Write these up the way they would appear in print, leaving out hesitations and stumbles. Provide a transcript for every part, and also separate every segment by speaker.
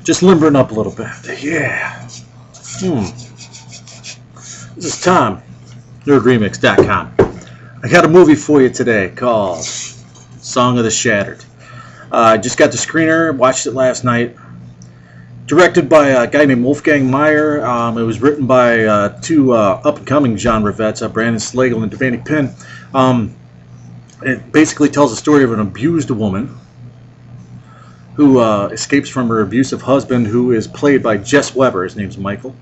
Speaker 1: Just limbering up a little bit. Yeah. This is Tom, NerdRemix.com. I got a movie for you today called Song of the Shattered. I just got the screener, watched it last night. Directed by a guy named Wolfgang Meyer. It was written by two up-and-coming genre vets, Brandon Slagle and Devani Penn. It basically tells the story of an abused woman who escapes from her abusive husband, who is played by Jess Weber. His name's Michael.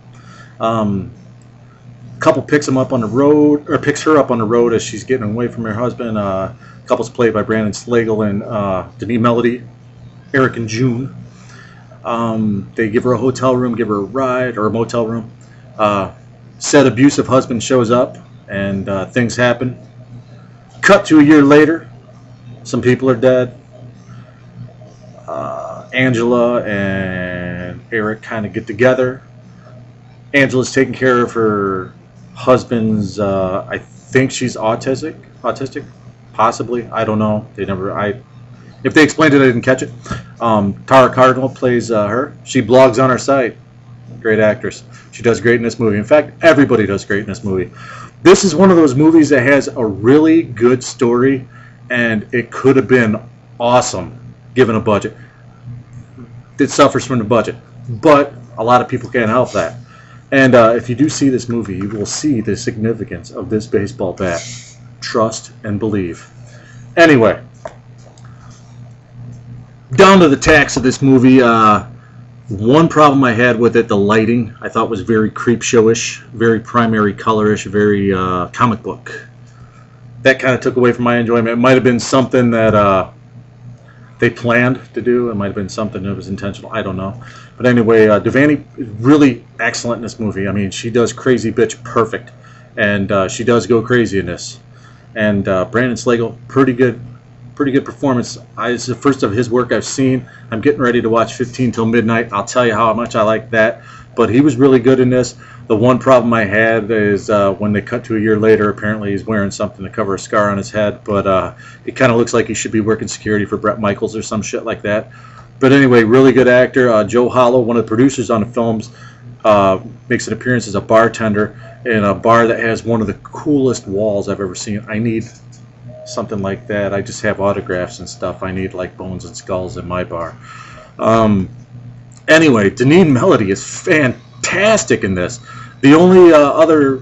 Speaker 1: Couple picks him up on the road, or picks her up on the road as she's getting away from her husband. Couple's played by Brandon Slagle and Denise Melody, Eric and June. They give her a hotel room, give her a ride, or a motel room. Said abusive husband shows up, and things happen. Cut to a year later, some people are dead. Angela and Eric kind of get together. Angela's taking care of her husband's, I think she's autistic, possibly, I don't know. If they explained it, I didn't catch it. Tara Cardinal plays her. She blogs on her site. Great actress. She does great in this movie. In fact, everybody does great in this movie. This is one of those movies that has a really good story, and it could have been awesome given a budget. It suffers from the budget, but a lot of people can't help that. And if you do see this movie, you will see the significance of this baseball bat. Trust and believe. Anyway, down to the tacks of this movie. One problem I had with it, the lighting, I thought was very Creepshow-ish, very primary color-ish, very comic book. That kind of took away from my enjoyment. It might have been something that they planned to do. It might have been something that was intentional. I don't know. But anyway, Devani is really excellent in this movie. I mean, she does crazy bitch perfect. And she does go crazy in this. And Brandon Slagle, pretty good performance. It's the first of his work I've seen. I'm getting ready to watch 15 Till Midnight. I'll tell you how much I like that. But he was really good in this. The one problem I had is when they cut to a year later, apparently he's wearing something to cover a scar on his head. But it kind of looks like he should be working security for Bret Michaels or some shit like that. But anyway, really good actor. Joe Hollow, one of the producers on the films, makes an appearance as a bartender in a bar that has one of the coolest walls I've ever seen. I need something like that. I just have autographs and stuff. I need like bones and skulls in my bar. Anyway, Denise Melody is fantastic in this. The only other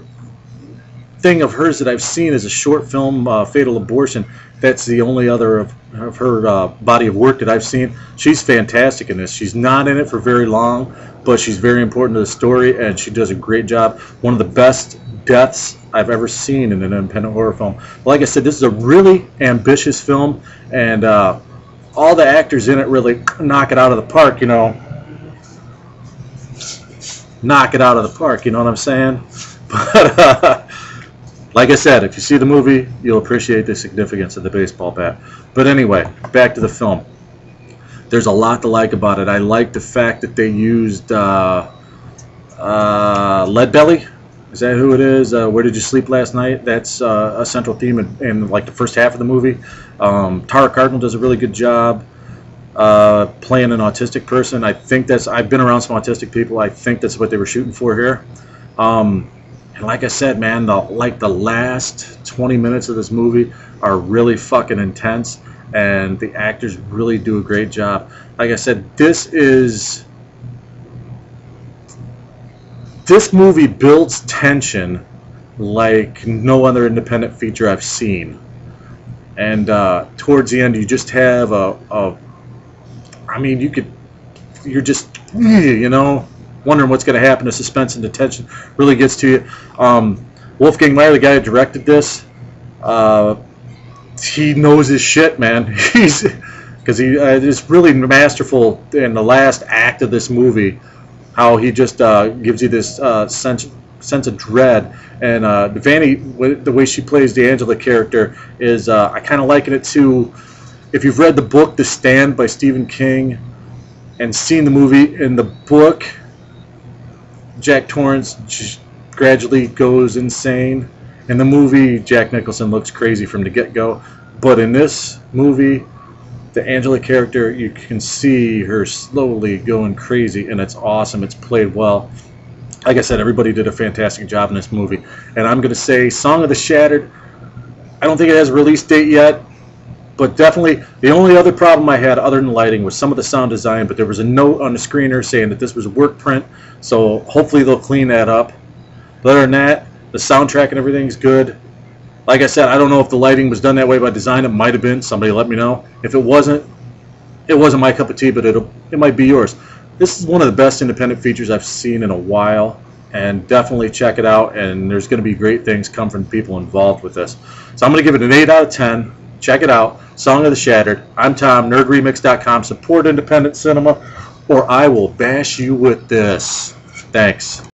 Speaker 1: thing of hers that I've seen is a short film, Fatal Abortion. That's the only other of her body of work that I've seen. She's fantastic in this. She's not in it for very long, but she's very important to the story, and she does a great job. One of the best deaths I've ever seen in an independent horror film. Like I said, this is a really ambitious film, and all the actors in it really knock it out of the park, you know. Knock it out of the park, you know what I'm saying? But like I said, if you see the movie, you'll appreciate the significance of the baseball bat. But anyway, back to the film. There's a lot to like about it. I like the fact that they used Leadbelly. Is that who it is? Where Did You Sleep Last Night? That's a central theme in like the first half of the movie. Tara Cardinal does a really good job playing an autistic person. I think I've been around some autistic people. I think that's what they were shooting for here. And like I said, man, the last 20 minutes of this movie are really fucking intense, and the actors really do a great job. Like I said, this movie builds tension like no other independent feature I've seen. And towards the end, you just have you're just, you know, wondering what's going to happen. The suspense and the tension really gets to you. Wolfgang Meyer, the guy who directed this, he knows his shit, man. Because he is really masterful in the last act of this movie. How he just gives you this sense of dread. And Devani, the way she plays the Angela character is, I kind of liken it to, if you've read the book The Stand by Stephen King and seen the movie. In the book, Jack Torrance gradually goes insane. In the movie, Jack Nicholson looks crazy from the get-go. But in this movie, the Angela character, you can see her slowly going crazy, and it's awesome. It's played well. Like I said, everybody did a fantastic job in this movie. And I'm going to say Song of the Shattered, I don't think it has a release date yet, but definitely the only other problem I had other than lighting was some of the sound design, but there was a note on the screener saying that this was a work print, so hopefully they'll clean that up. But other than that, the soundtrack and everything's good. Like I said, I don't know if the lighting was done that way by design. It might have been. Somebody let me know. If it wasn't my cup of tea, but it might be yours. This is one of the best independent features I've seen in a while, and definitely check it out, and there's going to be great things come from people involved with this. So I'm going to give it an 8 out of 10. Check it out. Song of the Shattered. I'm Tom, nerdremix.com. Support independent cinema, or I will bash you with this. Thanks.